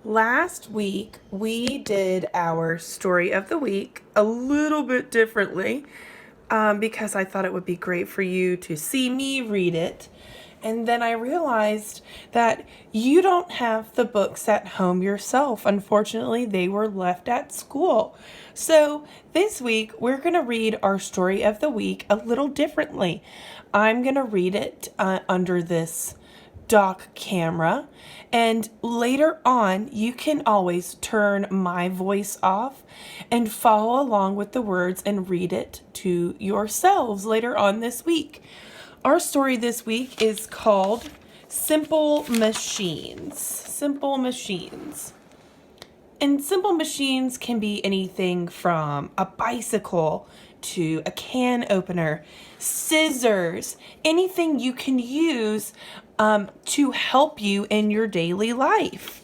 Last week, we did our story of the week a little bit differently because I thought it would be great for you to see me read it. And then I realized that you don't have the books at home yourself. Unfortunately, they were left at school. So this week, we're going to read our story of the week a little differently. I'm going to read it under this dock camera, and later on you can always turn my voice off and follow along with the words and read it to yourselves later on this week. Our story this week is called Simple Machines. Simple Machines. And simple machines can be anything from a bicycle to a can opener, scissors, anything you can use to help you in your daily life.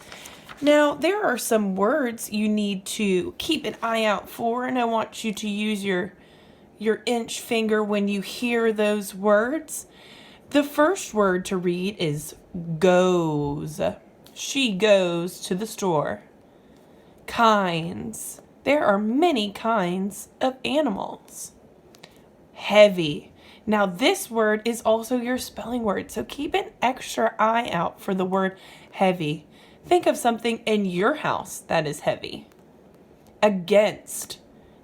Now, there are some words you need to keep an eye out for, and I want you to use your inch finger when you hear those words. The first word to read is goes. She goes to the store. Kinds. There are many kinds of animals. Heavy. Now this word is also your spelling word, so keep an extra eye out for the word heavy. Think of something in your house that is heavy. Against.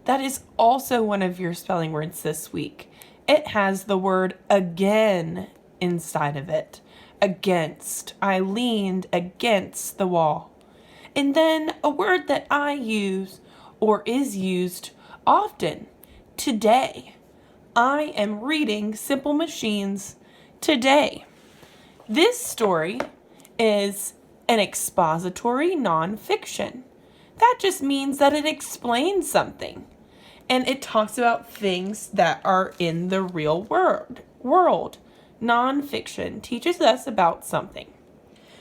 That is also one of your spelling words this week. It has the word again inside of it. Against. I leaned against the wall. And then a word that I use or is used often, today. I am reading Simple Machines today. This story is an expository nonfiction. That just means that it explains something. And it talks about things that are in the real world. Nonfiction teaches us about something.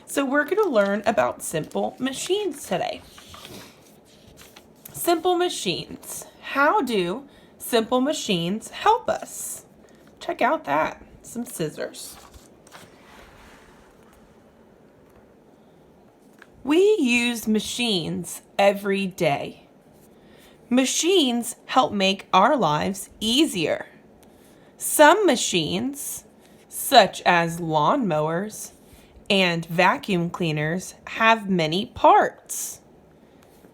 So we're going to learn about simple machines today. Simple machines. How do simple machines help us? Check out that. Some scissors. We use machines every day. Machines help make our lives easier. Some machines, such as lawnmowers and vacuum cleaners, have many parts.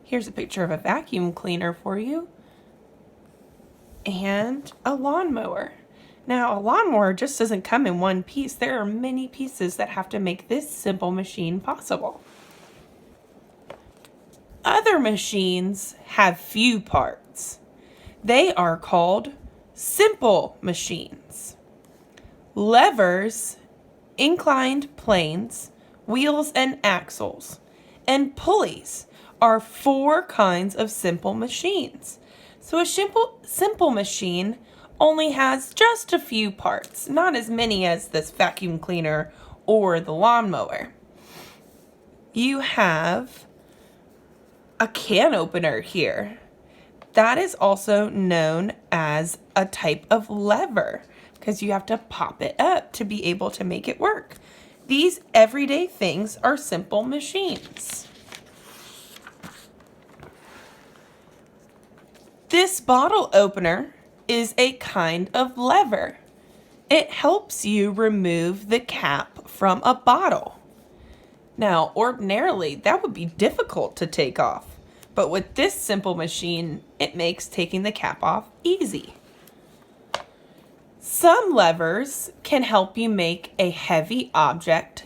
Here's a picture of a vacuum cleaner for you. And a lawnmower. Now, a lawnmower just doesn't come in one piece. There are many pieces that have to make this simple machine possible. Other machines have few parts. They are called simple machines. Levers, inclined planes, wheels and axles, and pulleys are 4 kinds of simple machines. So a simple machine only has just a few parts, not as many as this vacuum cleaner or the lawnmower. You have a can opener here. That is also known as a type of lever because you have to pop it up to be able to make it work. These everyday things are simple machines. This bottle opener is a kind of lever. It helps you remove the cap from a bottle. Now, ordinarily, that would be difficult to take off, but with this simple machine, it makes taking the cap off easy. Some levers can help you make a heavy object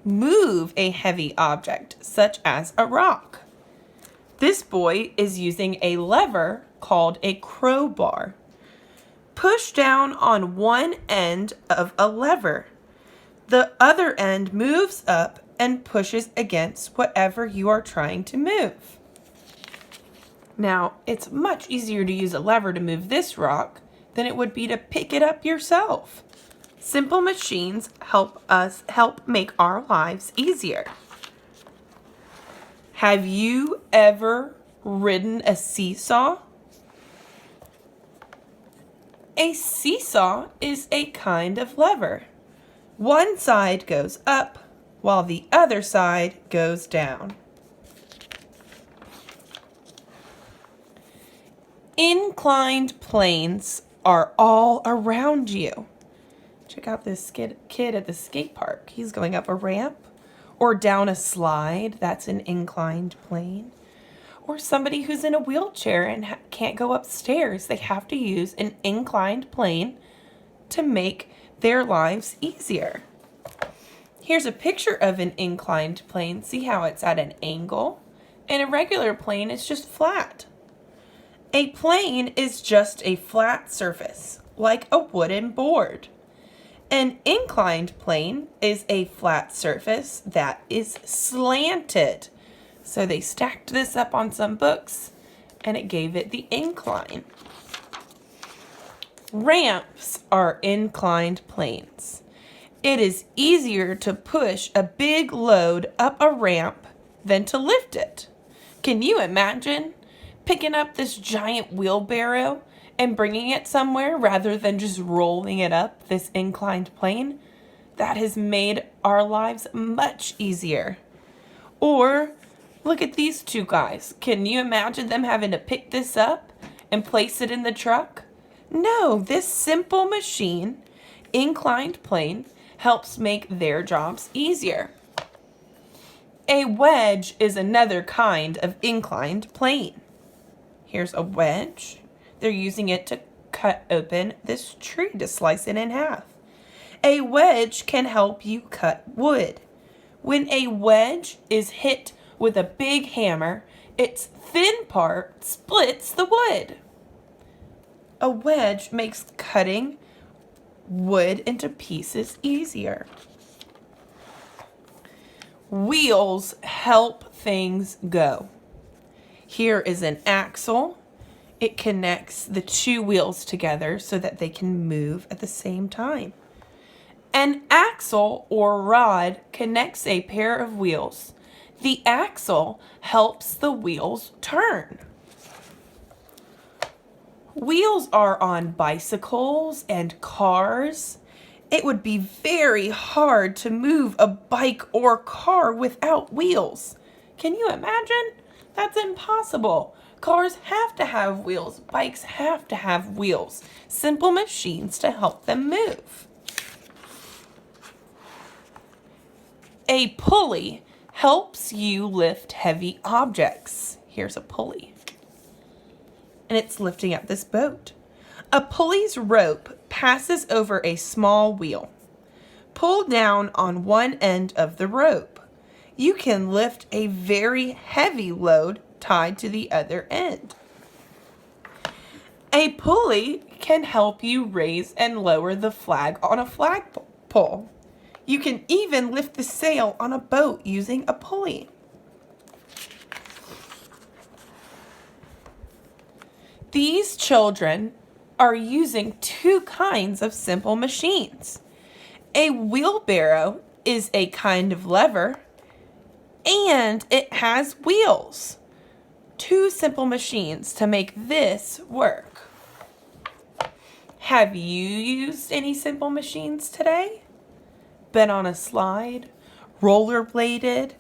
move a heavy object, such as a rock. This boy is using a lever called a crowbar. Push down on one end of a lever. The other end moves up and pushes against whatever you are trying to move. Now, it's much easier to use a lever to move this rock than it would be to pick it up yourself. Simple machines help make our lives easier. Have you ever ridden a seesaw? A seesaw is a kind of lever. One side goes up, while the other side goes down. Inclined planes are all around you. Check out this kid at the skate park. He's going up a ramp or down a slide. That's an inclined plane. Or somebody who's in a wheelchair and can't go upstairs. They have to use an inclined plane to make their lives easier. Here's a picture of an inclined plane. See how it's at an angle? And a regular plane is just flat. A plane is just a flat surface, like a wooden board. An inclined plane is a flat surface that is slanted. So they stacked this up on some books and it gave it the incline. Ramps are inclined planes. It is easier to push a big load up a ramp than to lift it. Can you imagine picking up this giant wheelbarrow and bringing it somewhere rather than just rolling it up this inclined plane? That has made our lives much easier. Or look at these two guys. Can you imagine them having to pick this up and place it in the truck? No, this simple machine, inclined plane, helps make their jobs easier. A wedge is another kind of inclined plane. Here's a wedge. They're using it to cut open this tree to slice it in half. A wedge can help you cut wood. When a wedge is hit with a big hammer, its thin part splits the wood. A wedge makes cutting wood into pieces easier. Wheels help things go. Here is an axle. It connects the two wheels together so that they can move at the same time. An axle or rod connects a pair of wheels. The axle helps the wheels turn. Wheels are on bicycles and cars. It would be very hard to move a bike or car without wheels. Can you imagine? That's impossible. Cars have to have wheels. Bikes have to have wheels. Simple machines to help them move. A pulley helps you lift heavy objects. Here's a pulley. And it's lifting up this boat. A pulley's rope passes over a small wheel. Pull down on one end of the rope. You can lift a very heavy load tied to the other end. A pulley can help you raise and lower the flag on a flagpole. You can even lift the sail on a boat using a pulley. These children are using two kinds of simple machines. A wheelbarrow is a kind of lever, and it has wheels. Two simple machines to make this work. Have you used any simple machines today? Been on a slide, rollerbladed,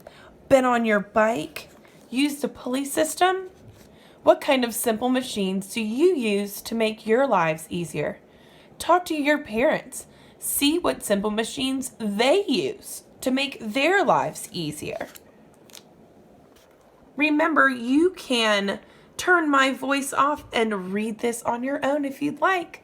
been on your bike, used a pulley system? What kind of simple machines do you use to make your lives easier? Talk to your parents. See what simple machines they use to make their lives easier. Remember, you can turn my voice off and read this on your own if you'd like.